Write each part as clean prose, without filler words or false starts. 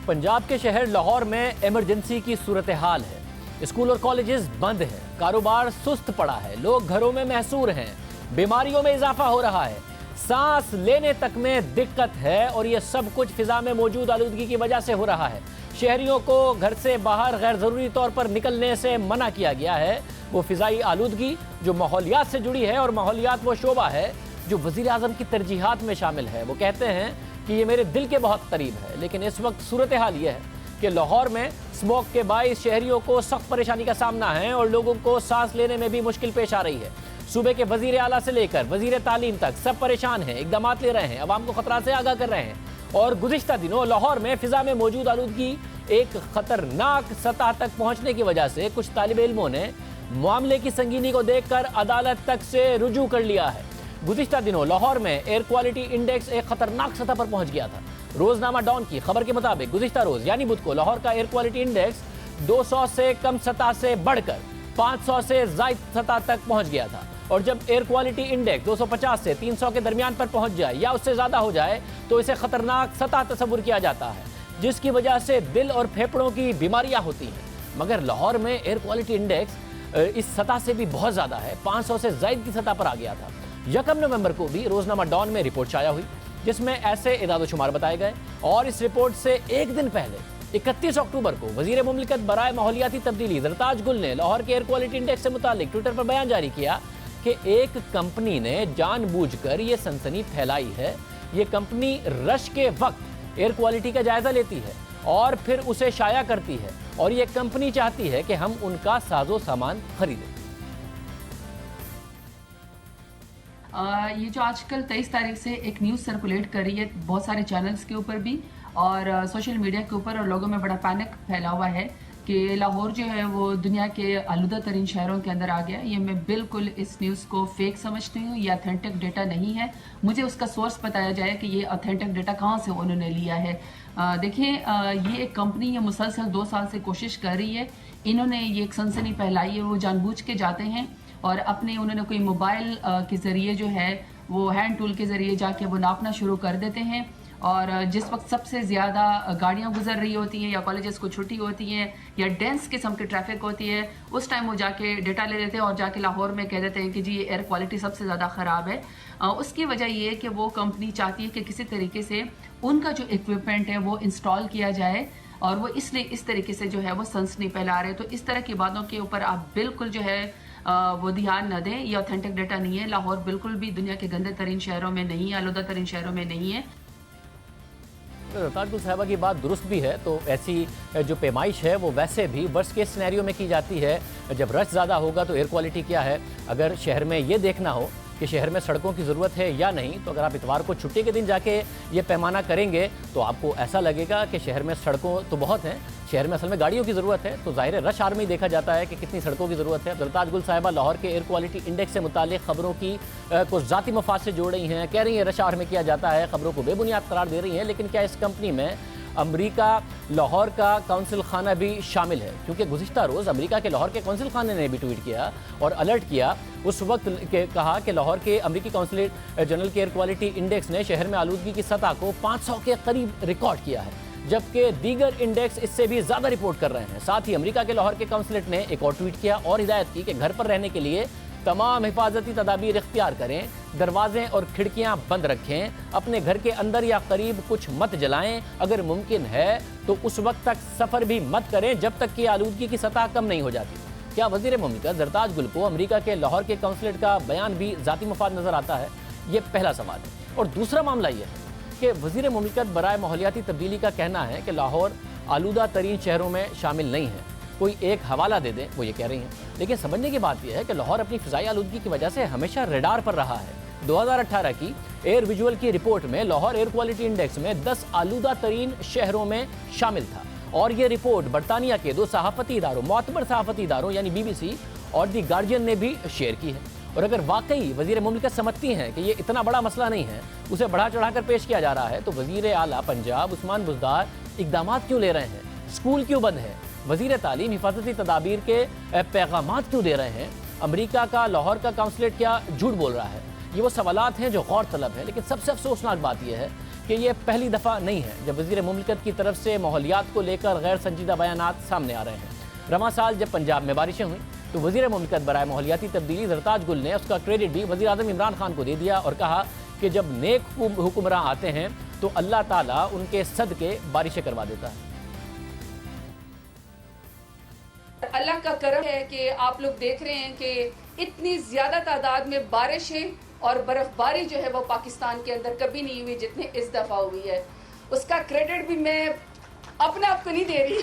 पंजाब के शहर लाहौर में इमरजेंसी की सूरत हाल है। स्कूल और कॉलेजेस बंद हैं, कारोबार सुस्त पड़ा है, लोग घरों में महसूर हैं, बीमारियों में इजाफा हो रहा है, सांस लेने तक में दिक्कत है और ये सब कुछ फिजा में मौजूद आलूदगी की वजह से हो रहा है। शहरियों को घर से बाहर गैर ज़रूरी तौर पर निकलने से मना किया गया है। वो फ़िज़ाई आलूदगी जो माहौलियात से जुड़ी है, और माहौलियात वो शोबा है जो वज़ीर आज़म की तरजीहात में शामिल है। वो कहते हैं कि ये मेरे दिल के बहुत करीब है, लेकिन इस वक्त सूरत हाल ये है कि लाहौर में स्मोक के बाइस शहरियों को सख्त परेशानी का सामना है और लोगों को सांस लेने में भी मुश्किल पेश आ रही है। सूबे के वज़ीर आला से लेकर वज़ीर तालीम तक सब परेशान हैं, इक़दामात ले रहे हैं, अवाम को खतरा से आगाह कर रहे हैं। और गुज़िश्ता दिनों लाहौर में फ़िज़ा में मौजूद आलूदगी एक ख़तरनाक सतह तक पहुँचने की वजह से कुछ तालिब इल्मों ने मामले की संगीनी को देखकर अदालत तक से रुजू कर लिया है। गुज़िश्ता दिनों लाहौर में एयर क्वालिटी इंडेक्स एक खतरनाक सतह पर पहुंच गया था। रोजनामा डॉन की खबर के मुताबिक गुज़िश्ता रोज यानी बुध को लाहौर का एयर क्वालिटी इंडेक्स 200 से कम सतह से बढ़कर 500 से ज़ायद सतह तक पहुंच गया था। और जब एयर क्वालिटी इंडेक्स 250 से 300 के दरमियान पर पहुंच जाए या उससे ज़्यादा हो जाए तो इसे खतरनाक सतह तस्वुर किया जाता है, जिसकी वजह से दिल और फेफड़ों की बीमारियां होती हैं। मगर लाहौर में एयर क्वालिटी इंडेक्स इस सतह से भी बहुत ज़्यादा है, 500 से ज़ायद की सतह पर आ गया था। 1 नवंबर को भी रोजनामा डॉन में रिपोर्ट शाया हुई जिसमें ऐसे इदाद शुमार बताए गए। और इस रिपोर्ट से एक दिन पहले 31 अक्टूबर को वज़ीर मुमलिकत बराए माहौलियाती तब्दीली ज़रताज गुल ने लाहौर के एयर क्वालिटी इंडेक्स से मुतालिक ट्विटर पर बयान जारी किया कि एक कंपनी ने जानबूझकर ये सनसनी फैलाई है। ये कंपनी रश के वक्त एयर क्वालिटी का जायज़ा लेती है और फिर उसे शाया करती है, और ये कंपनी चाहती है कि हम उनका साजो सामान खरीदें। ये जो आजकल 23 तारीख से एक न्यूज़ सर्कुलेट कर रही है बहुत सारे चैनल्स के ऊपर भी और सोशल मीडिया के ऊपर, और लोगों में बड़ा पैनिक फैला हुआ है कि लाहौर जो है वो दुनिया के आलूदा तरीन शहरों के अंदर आ गया। ये मैं बिल्कुल इस न्यूज़ को फेक समझती हूँ, ये ऑथेंटिक डेटा नहीं है। मुझे उसका सोर्स बताया जाए कि ये ऑथेंटिक डेटा कहाँ से उन्होंने लिया है। देखिए, ये एक कंपनी ये मुसलसल 2 साल से कोशिश कर रही है। इन्होंने ये एक सनसनी फैलाई है। वो जानबूझ के जाते हैं और अपने उन्होंने कोई मोबाइल के ज़रिए जो है वो हैंड टूल के ज़रिए जाके वो नापना शुरू कर देते हैं। और जिस वक्त सबसे ज़्यादा गाड़ियाँ गुजर रही होती हैं या कॉलेजेस को छुट्टी होती हैं या डेंस किस्म की ट्रैफिक होती है, उस टाइम वो जाके डेटा ले लेते हैं और जाके लाहौर में कह देते हैं कि जी ये एयर क्वालिटी सबसे ज़्यादा ख़राब है। उसकी वजह ये है कि वो कंपनी चाहती है कि किसी तरीके से उनका जो इक्विपमेंट है वो इंस्टॉल किया जाए, और वो इसलिए इस तरीके से जो है वो सनसनी फैला रहे हैं। तो इस तरह की बातों के ऊपर आप बिल्कुल जो है वो ध्यान न दें। ये ऑथेंटिक डेटा नहीं है। लाहौर बिल्कुल भी दुनिया के गंदे तरीन शहरों में नहीं है, आलूदा तरीन शहरों में नहीं है। ताजगुल साहिबा की बात दुरुस्त भी है। तो ऐसी जो पैमाइश है वो वैसे भी वर्स्ट केस सिनेरियो में की जाती है। जब रश ज़्यादा होगा तो एयर क्वालिटी क्या है, अगर शहर में ये देखना हो कि शहर में सड़कों की ज़रूरत है या नहीं, तो अगर आप इतवार को छुट्टी के दिन जाके ये पैमाना करेंगे तो आपको ऐसा लगेगा कि शहर में सड़कों तो बहुत हैं, शहर में असल में गाड़ियों की ज़रूरत है। तो ज़ाहिर रश आर में देखा जाता है कि कितनी सड़कों की ज़रूरत है। ज़रताज गुल साहिबा लाहौर के एयर क्वालिटी इंडेक्स से मुतालिक ख़बरों की कुछ ज़ाती मफाद से जोड़ रही हैं, कह रही हैं रश आर में किया जाता है, ख़बरों को बेबुनियाद करार दे रही हैं। लेकिन क्या इस कंपनी में अमरीका लाहौर का कौंसिल खाना भी शामिल है? क्योंकि गुज़िश्ता रोज़ अमरीका के लाहौर के कौंसिल खाने ने भी ट्वीट किया और अलर्ट किया। उस वक्त कहा कि लाहौर के अमरीकी कौंसलेट जनरल के एयर क्वालिटी इंडेक्स ने शहर में आलूदगी की सतह को 500 के करीब रिकॉर्ड किया है, जबकि दीगर इंडेक्स इससे भी ज़्यादा रिपोर्ट कर रहे हैं। साथ ही अमरीका के लाहौर के कौंसलेट ने एक और ट्वीट किया और हिदायत की कि घर पर रहने के लिए तमाम हिफाजती तदाबीर इख्तियार करें, दरवाजे और खिड़कियां बंद रखें, अपने घर के अंदर या करीब कुछ मत जलाएं, अगर मुमकिन है तो उस वक्त तक सफ़र भी मत करें जब तक कि आलूदगी की सतह कम नहीं हो जाती। क्या वज़ीर मुमलिकत ज़रताज गुल को अमरीका के लाहौर के कौंसलेट का बयान भी ज़ाती मफाद नज़र आता है? ये पहला सवाल है। और दूसरा मामला ये है कि वज़ीर मुमलिकत बराए माहौलियाती तब्दीली का कहना है कि लाहौर आलूदा तरीन शहरों में शामिल नहीं है। कोई एक हवाला दे दें, वो ये कह रही हैं। लेकिन समझने की बात यह है कि लाहौर अपनी फ़िज़ाई आलूदगी की वजह से हमेशा रडार पर रहा है। 2018 की एयर विजुअल की रिपोर्ट में लाहौर एयर क्वालिटी इंडेक्स में 10 आलूदा तरीन शहरों में शामिल था, और ये रिपोर्ट बरतानिया के 2 सहाफ़ती इदारों, मोतबर सहाफ़ती इदारों यानी BBC और दी गार्जियन ने भी शेयर की है। और अगर वाकई वज़ीर मुमलिकत समझती हैं कि ये इतना बड़ा मसला नहीं है, उसे बढ़ा चढ़ा कर पेश किया जा रहा है, तो वज़ीर आला पंजाब उस्मान बुज़दार इक़दामात क्यों ले रहे हैं? स्कूल क्यों बंद है? वज़ीर तालीम हिफाजती तदाबीर के पैगामात क्यों दे रहे हैं? अमरीका का लाहौर का कौंसलेट क्या झूठ बोल रहा है? ये वो सवालात हैं जो गौर तलब है। लेकिन सबसे अफसोसनाक बात यह है کہ یہ پہلی دفعہ نہیں ہے جب وزیر مملکت کی طرف سے ماحولیات کو لے کر غیر سنجیدہ بیانات سامنے آ رہے ہیں۔ رواں سال جب پنجاب میں بارشیں ہوئیں تو وزیر مملکت برائے ماحولیاتی تبدیلی زرتاج گل نے اس کا کریڈٹ بھی وزیر اعظم عمران خان کو دے دیا اور کہا کہ جب نیک حکمراں آتے ہیں تو اللہ تعالیٰ ان کے صدقے بارشیں کروا دیتا ہے۔ اللہ کا کرم ہے کہ آپ لوگ دیکھ رہے ہیں کہ اتنی زیادہ تعداد میں بارشیں اور برف باری جو ہے وہ پاکستان کے اندر کبھی نہیں ہوئی جتنے اس دفعہ ہوئی ہے۔ اس کا کریڈٹ بھی میں اپنے آپ کو نہیں دے رہی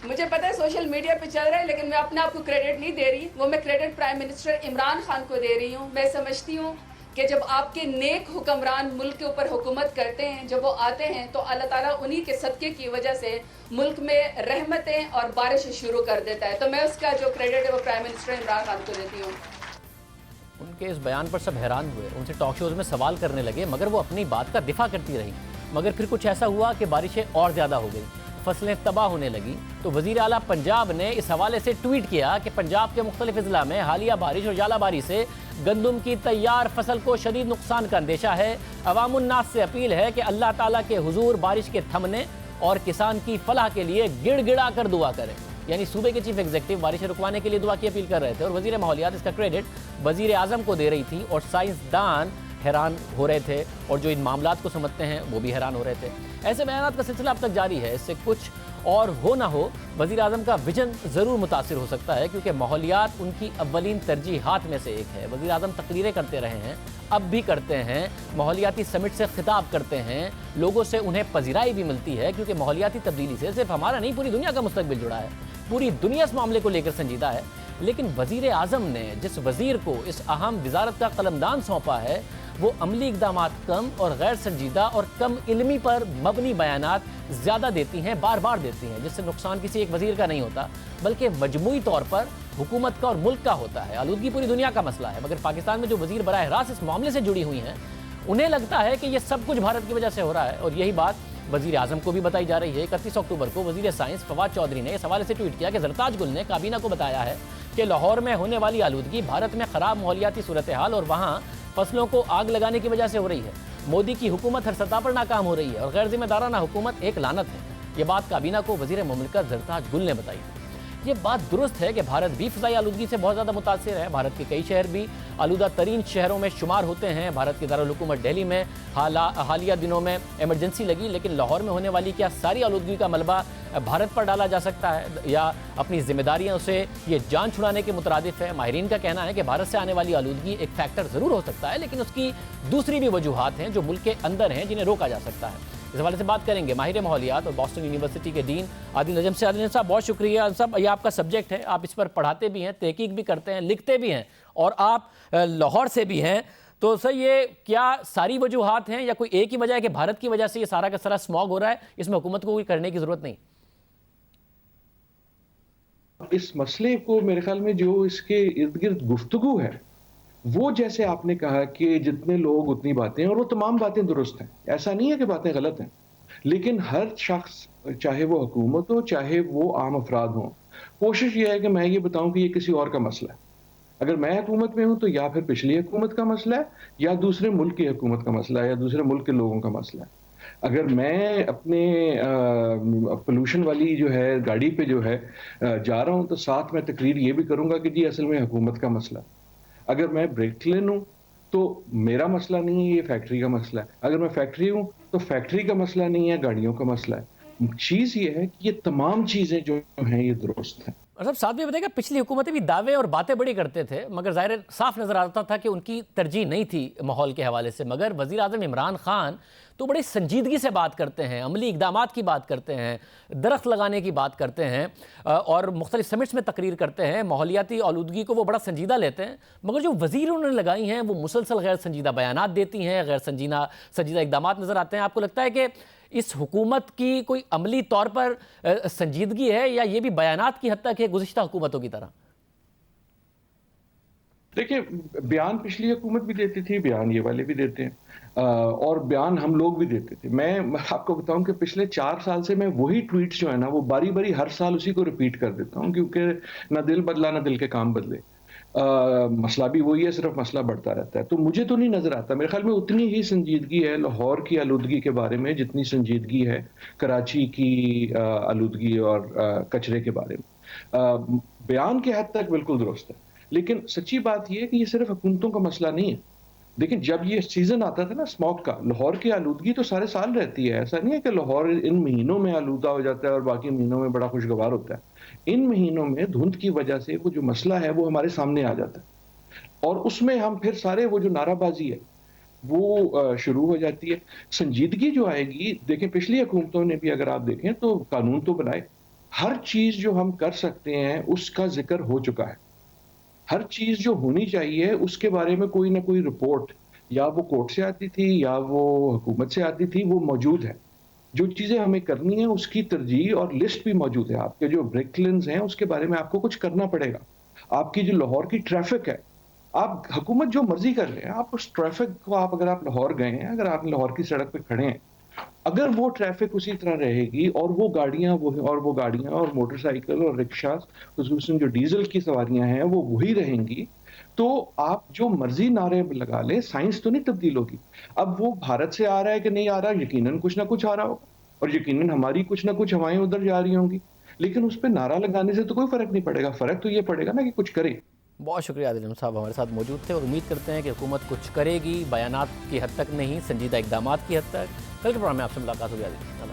مجھے پتہ ہے سوشل میڈیا پہ چل رہا ہے، لیکن میں اپنے آپ کو کریڈٹ نہیں دے رہی، وہ میں credit prime minister Imran Khan کو دے رہی ہوں۔ میں سمجھتی ہوں کہ جب آپ کے نیک حکمران ملک کے اوپر حکومت کرتے ہیں، جب وہ آتے ہیں تو اللہ تعالیٰ انہی کے صدقے کی وجہ سے ملک میں رحمتیں اور بارشیں شروع کر دیتا ہے۔ تو میں اس کا جو کریڈٹ ہے وہ پرائم منسٹر عمران خان کو دیتی ہوں۔ ان کے اس بیان پر سب حیران ہوئے، ان سے ٹاک شوز میں سوال کرنے لگے، مگر وہ اپنی بات کا دفاع کرتی رہی۔ مگر پھر کچھ ایسا ہوا کہ بارشیں اور زیادہ ہو گئی، فصلیں تباہ ہونے لگی تو وزیر اعلیٰ پنجاب نے اس حوالے سے ٹویٹ کیا کہ پنجاب کے مختلف اضلاع میں حالیہ بارش اور ژالہ باری سے گندم کی تیار فصل کو شدید نقصان کا اندیشہ ہے۔ عوام الناس سے اپیل ہے کہ اللہ تعالیٰ کے حضور بارش کے تھمنے اور کسان کی فلاح کے لیے گڑ گڑا کر دعا کریں۔ یعنی صوبے کے چیف ایگزیکٹو بارشیں رکوانے کے لیے دعا کی اپیل کر رہے تھے اور وزیر ماحولیات اس کا کریڈٹ وزیر اعظم کو دے رہی تھی، اور سائنسدان حیران ہو رہے تھے اور جو ان معاملات کو سمجھتے ہیں وہ بھی حیران ہو رہے تھے۔ ایسے بیانات کا سلسلہ اب تک جاری ہے، اس سے کچھ اور ہو نہ ہو وزیر اعظم کا ویژن ضرور متاثر ہو سکتا ہے، کیونکہ ماحولیات ان کی اولین ترجیحات میں سے ایک ہے۔ وزیر اعظم تقریریں کرتے رہے ہیں، اب بھی کرتے ہیں، ماحولیاتی سمٹ سے خطاب کرتے ہیں، لوگوں سے انہیں پذیرائی بھی ملتی ہے، کیونکہ ماحولیاتی تبدیلی سے صرف ہمارا نہیں پوری دنیا کا مستقبل جڑا ہے، پوری دنیا اس معاملے کو لے کر سنجیدہ ہے۔ لیکن وزیر اعظم نے جس وزیر کو اس اہم وزارت کا قلمدان سونپا ہے وہ عملی اقدامات کم اور غیر سنجیدہ اور کم علمی پر مبنی بیانات زیادہ دیتی ہیں، بار بار دیتی ہیں، جس سے نقصان کسی ایک وزیر کا نہیں ہوتا بلکہ مجموعی طور پر حکومت کا اور ملک کا ہوتا ہے۔ آلودگی پوری دنیا کا مسئلہ ہے، مگر پاکستان میں جو وزیر براہ راست اس معاملے سے جڑی ہوئی ہیں انہیں لگتا ہے کہ یہ سب کچھ بھارت کی وجہ سے ہو رہا ہے، اور یہی بات وزیر اعظم کو بھی بتائی جا رہی ہے۔ 31 اکتوبر کو وزیر سائنس فواد چودھری نے اس حوالے سے ٹویٹ کیا کہ زرتاج گل نے کابینہ کو بتایا ہے کہ لاہور میں ہونے والی آلودگی بھارت میں خراب ماحولیاتی صورتحال اور وہاں فصلوں کو آگ لگانے کی وجہ سے ہو رہی ہے۔ مودی کی حکومت ہر سطح پر ناکام ہو رہی ہے اور غیر ذمہ دارانہ حکومت ایک لعنت ہے۔ یہ بات کابینہ کو وزیر مملکت زرتاج گل نے بتائی۔ یہ بات درست ہے کہ بھارت بھی فضائی آلودگی سے بہت زیادہ متاثر ہے، بھارت کے کئی شہر بھی آلودہ ترین شہروں میں شمار ہوتے ہیں۔ بھارت کے دارالحکومت دہلی میں حالیہ دنوں میں ایمرجنسی لگی، لیکن لاہور میں ہونے والی کیا ساری آلودگی کا ملبہ بھارت پر ڈالا جا سکتا ہے یا اپنی ذمہ داریوں سے یہ جان چھڑانے کے مترادف ہے؟ ماہرین کا کہنا ہے کہ بھارت سے آنے والی آلودگی ایک فیکٹر ضرور ہو سکتا ہے، لیکن اس کی دوسری بھی وجوہات ہیں جو ملک کے اندر ہیں جنہیں روکا جا سکتا ہے۔ اس حوالے سے بات کریں گے ماہر ماحولیات اور بوسٹن یونیورسٹی کے ڈین عادل نجم سے۔ عادل صاحب بہت شکریہ صاحب، یہ آپ کا سبجیکٹ ہے، آپ اس پر پڑھاتے بھی ہیں، تحقیق بھی کرتے ہیں، لکھتے بھی ہیں اور آپ لاہور سے بھی ہیں، تو سر یہ کیا ساری وجوہات ہیں یا کوئی ایک ہی وجہ ہے کہ بھارت کی وجہ سے یہ سارا کا سارا اسموگ ہو رہا ہے، اس میں حکومت کو کوئی کرنے کی ضرورت نہیں؟ اس مسئلے کو میرے خیال میں جو اس کے ارد گرد گفتگو ہے وہ جیسے آپ نے کہا کہ جتنے لوگ اتنی باتیں، اور وہ تمام باتیں درست ہیں، ایسا نہیں ہے کہ باتیں غلط ہیں، لیکن ہر شخص چاہے وہ حکومت ہو چاہے وہ عام افراد ہوں، کوشش یہ ہے کہ میں یہ بتاؤں کہ یہ کسی اور کا مسئلہ ہے۔ اگر میں حکومت میں ہوں تو یا پھر پچھلی حکومت کا مسئلہ ہے یا دوسرے ملک کی حکومت کا مسئلہ ہے یا دوسرے ملک کے لوگوں کا مسئلہ ہے۔ اگر میں اپنے پولوشن والی جو ہے گاڑی پہ جو ہے جا رہا ہوں تو ساتھ میں تقریر یہ بھی کروں گا کہ جی اصل میں حکومت کا مسئلہ ہے۔ اگر میں بریک لین ہوں تو میرا مسئلہ نہیں ہے، یہ فیکٹری کا مسئلہ ہے۔ اگر میں فیکٹری ہوں تو فیکٹری کا مسئلہ نہیں ہے، گاڑیوں کا مسئلہ ہے۔ چیز یہ ہے کہ یہ تمام چیزیں جو ہیں یہ درست ہیں۔ اور صاحب ساتھ بھی بتائیں کہ پچھلی حکومتیں بھی دعوے اور باتیں بڑی کرتے تھے، مگر ظاہر صاف نظر آتا تھا کہ ان کی ترجیح نہیں تھی ماحول کے حوالے سے، مگر وزیر اعظم عمران خان تو بڑی سنجیدگی سے بات کرتے ہیں، عملی اقدامات کی بات کرتے ہیں، درخت لگانے کی بات کرتے ہیں اور مختلف سمٹس میں تقریر کرتے ہیں، ماحولیاتی آلودگی کو وہ بڑا سنجیدہ لیتے ہیں، مگر جو وزیر انہوں نے لگائی ہیں وہ مسلسل غیر سنجیدہ بیانات دیتی ہیں، غیر سنجیدہ اقدامات نظر آتے ہیں۔ آپ کو لگتا ہے کہ اس حکومت کی کوئی عملی طور پر سنجیدگی ہے یا یہ بھی بیانات کی حد تک ہے گزشتہ حکومتوں کی طرح؟ دیکھیں بیان پچھلی حکومت بھی دیتی تھی، بیان یہ والے بھی دیتے ہیں اور بیان ہم لوگ بھی دیتے تھے۔ میں آپ کو بتاؤں کہ پچھلے 4 سال سے میں وہی ٹویٹس جو ہے نا وہ باری باری ہر سال اسی کو ریپیٹ کر دیتا ہوں، کیونکہ نہ دل بدلا نہ دل کے کام بدلے۔ मसला भी वही है, सिर्फ मसला बढ़ता रहता है। तो मुझे तो नहीं नज़र आता, मेरे ख्याल में उतनी ही संजीदगी है लाहौर की आलूदगी के बारे में जितनी संजीदगी है कराची की आलूदगी और कचरे के बारे में। बयान के हद तक बिल्कुल दुरुस्त है, लेकिन सच्ची बात ये है कि ये सिर्फ हुकूमतों का मसला नहीं है। देखिए, जब ये सीज़न आता था ना स्मॉग का, लाहौर की आलूदगी तो सारे साल रहती है। ऐसा नहीं है कि लाहौर इन महीनों में आलूदा हो जाता है और बाकी महीनों में बड़ा खुशगवार होता है। इन महीनों में धुंध की वजह से वो जो मसला है वो हमारे सामने आ जाता है और उसमें हम फिर सारे वो जो नाराबाजी है वो शुरू हो जाती है। संजीदगी जो आएगी, देखें पिछली हुकूमतों ने भी अगर आप देखें तो कानून तो बनाए, हर चीज़ जो हम कर सकते हैं उसका ज़िक्र हो चुका है। हर चीज़ जो होनी चाहिए उसके बारे में कोई ना कोई रिपोर्ट या वो कोर्ट से आती थी या वो हुकूमत से आती थी, वो मौजूद है। जो चीज़ें हमें करनी है उसकी तरजीह और लिस्ट भी मौजूद है। आपके जो ब्रेक-लेन्स हैं उसके बारे में आपको कुछ करना पड़ेगा। आपकी जो लाहौर की ट्रैफ़िक है, आप हुकूमत जो मर्ज़ी कर रहे हैं, आप उस ट्रैफ़िक को अगर आप लाहौर गए हैं, अगर आप लाहौर की सड़क पे खड़े हैं, अगर वो ट्रैफ़िक उसी तरह रहेगी और वो गाड़ियाँ और मोटरसाइकिल और रिक्शा, ख़ुसूसन जो डीज़ल की सवारियाँ हैं वो वही रहेंगी, तो आप जो मर्ज़ी नारे लगा लें, साइंस तो नहीं तब्दील होगी। अब वो भारत से आ रहा है कि नहीं आ रहा, यकीनन कुछ ना कुछ आ रहा होगा और यकीनन हमारी कुछ ना कुछ हवाएँ उधर जा रही होंगी। लेकिन उस पे नारा लगाने से तो कोई फ़र्क नहीं पड़ेगा, फ़र्क तो ये पड़ेगा ना कि कुछ करें। बहुत शुक्रिया आदिल इल्म साहब हमारे साथ मौजूद थे और उम्मीद करते हैं कि हुकूमत कुछ करेगी, बयानात की हद तक नहीं, संजीदा इकदामात की हद तक। कल के प्रोग्राम में आपसे मुलाकात होगी आदिल।